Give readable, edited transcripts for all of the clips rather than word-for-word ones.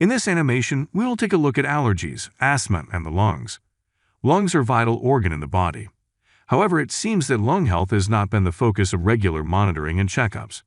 In this animation, we will take a look at allergies, asthma, and the lungs. Lungs are a vital organ in the body. However, it seems that lung health has not been the focus of regular monitoring and checkups.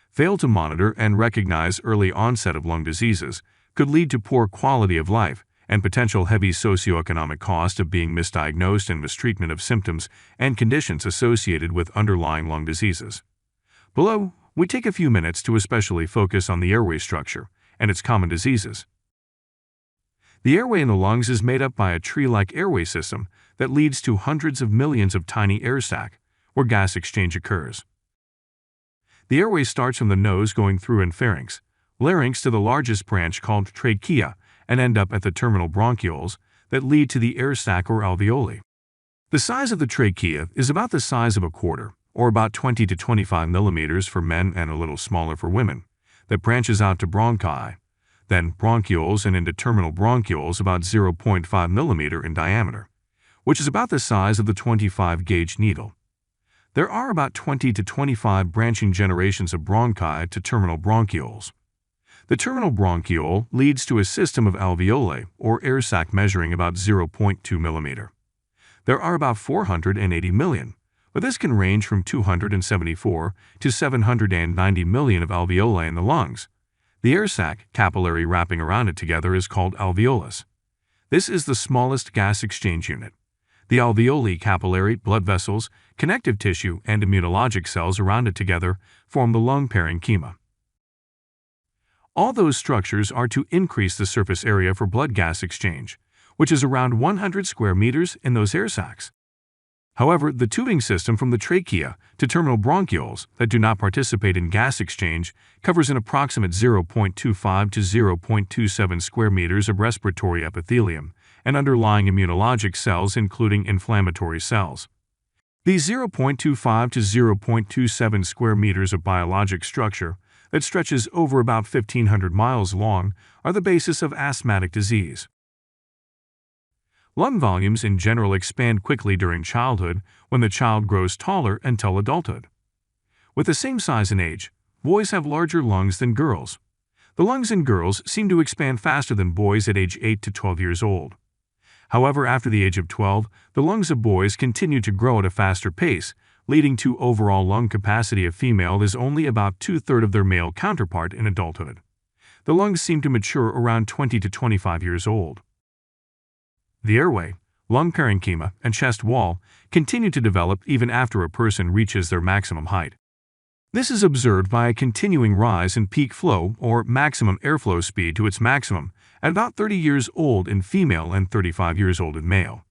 Fail to monitor and recognize early onset of lung diseases could lead to poor quality of life and potential heavy socioeconomic cost of being misdiagnosed and mistreatment of symptoms and conditions associated with underlying lung diseases. Below, we take a few minutes to especially focus on the airway structure and its common diseases. The airway in the lungs is made up by a tree-like airway system that leads to hundreds of millions of tiny air sacs where gas exchange occurs. The airway starts from the nose going through and larynx to the largest branch called trachea, and end up at the terminal bronchioles that lead to the air sac or alveoli. The size of the trachea is about the size of a quarter, or about 20 to 25 millimeters for men and a little smaller for women, that branches out to bronchi, then bronchioles and into terminal bronchioles about 0.5 millimeter in diameter, which is about the size of the 25-gauge needle. There are about 20 to 25 branching generations of bronchi to terminal bronchioles. The terminal bronchiole leads to a system of alveoli, or air sac measuring about 0.2 millimeter. There are about 480 million, but this can range from 274 to 790 million of alveoli in the lungs. The air sac, capillary wrapping around it together, is called alveolus. This is the smallest gas exchange unit. The alveoli, capillary, blood vessels, connective tissue, and immunologic cells around it together form the lung parenchyma. All those structures are to increase the surface area for blood gas exchange, which is around 100 square meters in those air sacs. However, the tubing system from the trachea to terminal bronchioles that do not participate in gas exchange covers an approximate 0.25 to 0.27 square meters of respiratory epithelium and underlying immunologic cells, including inflammatory cells. These 0.25 to 0.27 square meters of biologic structure that stretches over about 1,500 miles long are the basis of asthmatic disease. Lung volumes in general expand quickly during childhood when the child grows taller until adulthood. With the same size and age, boys have larger lungs than girls. The lungs in girls seem to expand faster than boys at age 8 to 12 years old. However, after the age of 12, the lungs of boys continue to grow at a faster pace, leading to overall lung capacity of female is only about 2/3 of their male counterpart in adulthood. The lungs seem to mature around 20 to 25 years old. The airway, lung parenchyma, and chest wall continue to develop even after a person reaches their maximum height. This is observed by a continuing rise in peak flow or maximum airflow speed to its maximum at about 30 years old in female and 35 years old in male.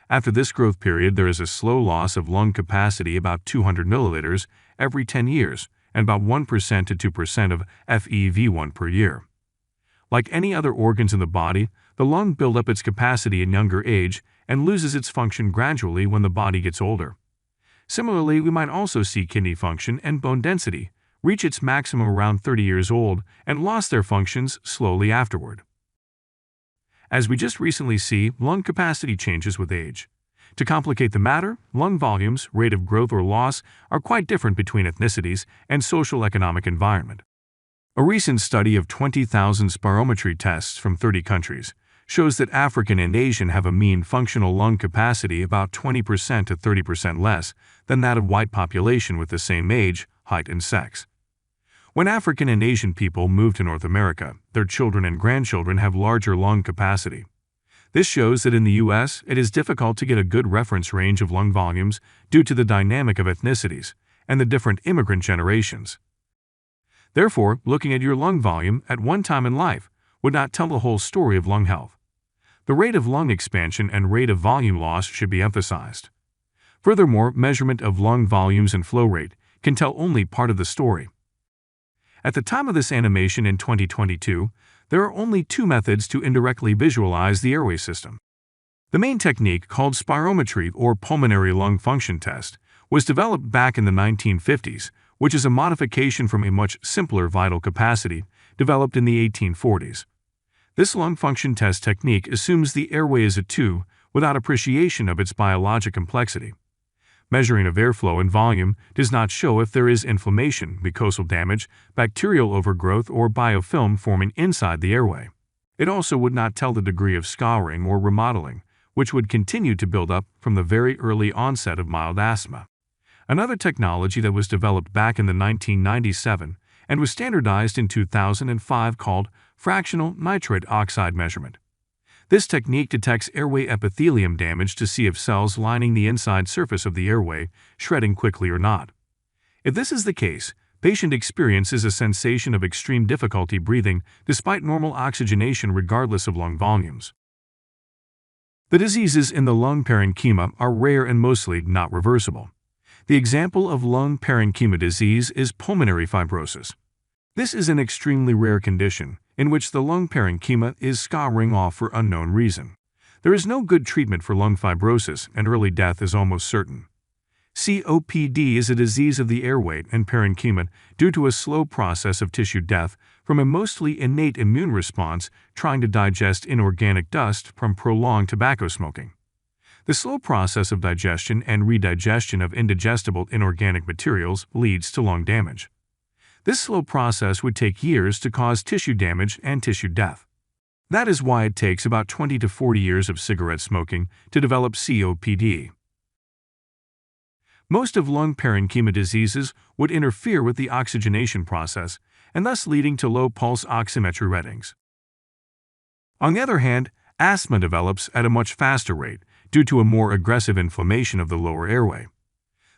After this growth period, there is a slow loss of lung capacity about 200 milliliters every 10 years and about 1% to 2% of FEV1 per year. Like any other organs in the body, the lung builds up its capacity in younger age and loses its function gradually when the body gets older. Similarly, we might also see kidney function and bone density reach its maximum around 30 years old and lost their functions slowly afterward. As we just recently see, lung capacity changes with age. To complicate the matter, lung volumes, rate of growth or loss are quite different between ethnicities and social economic environment. A recent study of 20,000 spirometry tests from 30 countries shows that African and Asian have a mean functional lung capacity about 20% to 30% less than that of white population with the same age, height, and sex. When African and Asian people move to North America, their children and grandchildren have larger lung capacity. This shows that in the U.S., it is difficult to get a good reference range of lung volumes due to the dynamic of ethnicities and the different immigrant generations. Therefore, looking at your lung volume at one time in life would not tell the whole story of lung health. The rate of lung expansion and rate of volume loss should be emphasized. Furthermore, measurement of lung volumes and flow rate can tell only part of the story. At the time of this animation in 2022, there are only two methods to indirectly visualize the airway system. The main technique, called spirometry or pulmonary lung function test, was developed back in the 1950s, which is a modification from a much simpler vital capacity developed in the 1840s. This lung function test technique assumes the airway is a tube without appreciation of its biologic complexity. Measuring of airflow and volume does not show if there is inflammation, mucosal damage, bacterial overgrowth, or biofilm forming inside the airway. It also would not tell the degree of scouring or remodeling, which would continue to build up from the very early onset of mild asthma. Another technology that was developed back in the 1997 and was standardized in 2005 called fractional nitrate oxide measurement. This technique detects airway epithelium damage to see if cells lining the inside surface of the airway shredding quickly or not. If this is the case, patient experiences a sensation of extreme difficulty breathing despite normal oxygenation regardless of lung volumes. The diseases in the lung parenchyma are rare and mostly not reversible. The example of lung parenchyma disease is pulmonary fibrosis. This is an extremely rare condition in which the lung parenchyma is scouring off for unknown reason. There is no good treatment for lung fibrosis, and early death is almost certain. COPD is a disease of the airway and parenchyma due to a slow process of tissue death from a mostly innate immune response trying to digest inorganic dust from prolonged tobacco smoking. The slow process of digestion and redigestion of indigestible inorganic materials leads to lung damage. This slow process would take years to cause tissue damage and tissue death. That is why it takes about 20 to 40 years of cigarette smoking to develop COPD. Most of lung parenchyma diseases would interfere with the oxygenation process and thus leading to low pulse oximetry readings. On the other hand, asthma develops at a much faster rate due to a more aggressive inflammation of the lower airway.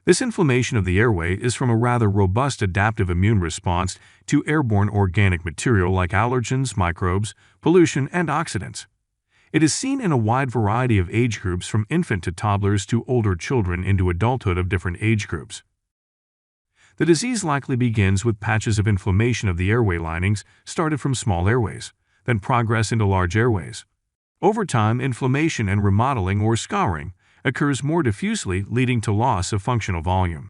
This inflammation of the airway is from a rather robust adaptive immune response to airborne organic material like allergens, microbes, pollution, and oxidants. It is seen in a wide variety of age groups from infant to toddlers to older children into adulthood of different age groups. The disease likely begins with patches of inflammation of the airway linings started from small airways, then progress into large airways. Over time, inflammation and remodeling or scouring occurs more diffusely, leading to loss of functional volume.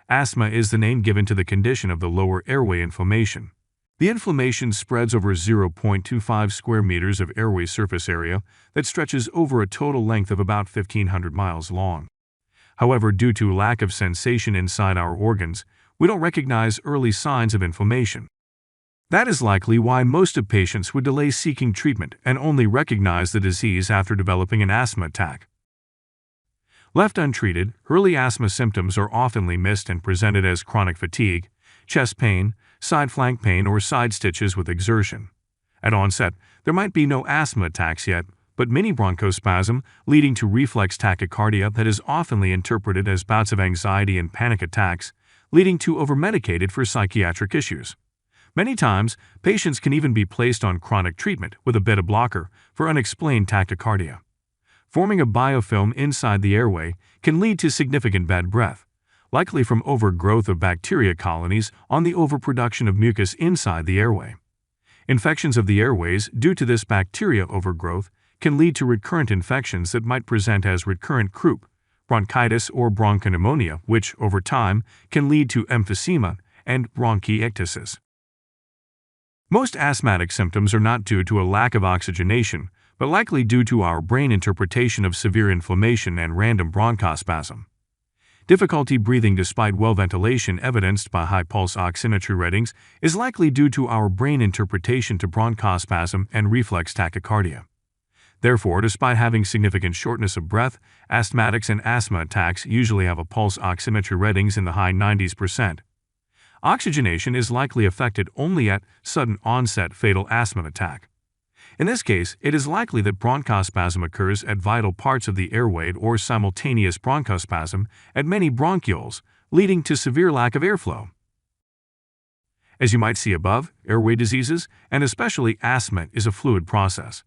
Asthma is the name given to the condition of the lower airway inflammation. The inflammation spreads over 0.25 square meters of airway surface area that stretches over a total length of about 1,500 miles long. However, due to lack of sensation inside our organs, we don't recognize early signs of inflammation. That is likely why most of patients would delay seeking treatment and only recognize the disease after developing an asthma attack. Left untreated, early asthma symptoms are often missed and presented as chronic fatigue, chest pain, side flank pain, or side stitches with exertion. At onset, there might be no asthma attacks yet, but mini bronchospasm leading to reflex tachycardia that is often interpreted as bouts of anxiety and panic attacks, leading to overmedicated for psychiatric issues. Many times, patients can even be placed on chronic treatment with a beta blocker for unexplained tachycardia. Forming a biofilm inside the airway can lead to significant bad breath, likely from overgrowth of bacteria colonies on the overproduction of mucus inside the airway. Infections of the airways due to this bacteria overgrowth can lead to recurrent infections that might present as recurrent croup, bronchitis, or bronchopneumonia, which, over time, can lead to emphysema and bronchiectasis. Most asthmatic symptoms are not due to a lack of oxygenation, but likely due to our brain interpretation of severe inflammation and random bronchospasm. Difficulty breathing despite well ventilation evidenced by high pulse oximetry readings is likely due to our brain interpretation to bronchospasm and reflex tachycardia. Therefore, despite having significant shortness of breath, asthmatics and asthma attacks usually have a pulse oximetry readings in the high 90s%. Oxygenation is likely affected only at sudden onset fatal asthma attack. In this case, it is likely that bronchospasm occurs at vital parts of the airway or simultaneous bronchospasm at many bronchioles, leading to severe lack of airflow. As you might see above, airway diseases, and especially asthma, is a fluid process.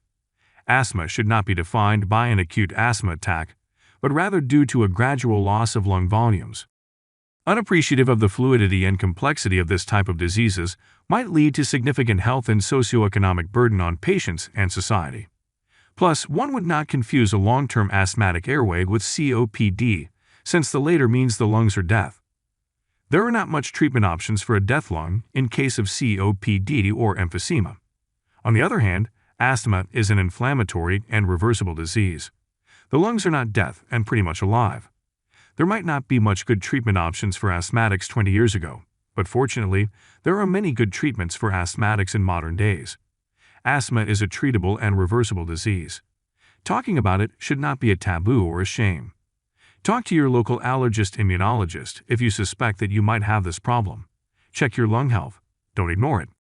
Asthma should not be defined by an acute asthma attack, but rather due to a gradual loss of lung volumes. Unappreciative of the fluidity and complexity of this type of diseases might lead to significant health and socioeconomic burden on patients and society. Plus, one would not confuse a long-term asthmatic airway with COPD, since the later means the lungs are deaf. There are not much treatment options for a deaf lung in case of COPD or emphysema. On the other hand, asthma is an inflammatory and reversible disease. The lungs are not deaf and pretty much alive. There might not be much good treatment options for asthmatics 20 years ago, but fortunately, there are many good treatments for asthmatics in modern days. Asthma is a treatable and reversible disease. Talking about it should not be a taboo or a shame. Talk to your local allergist-immunologist if you suspect that you might have this problem. Check your lung health. Don't ignore it.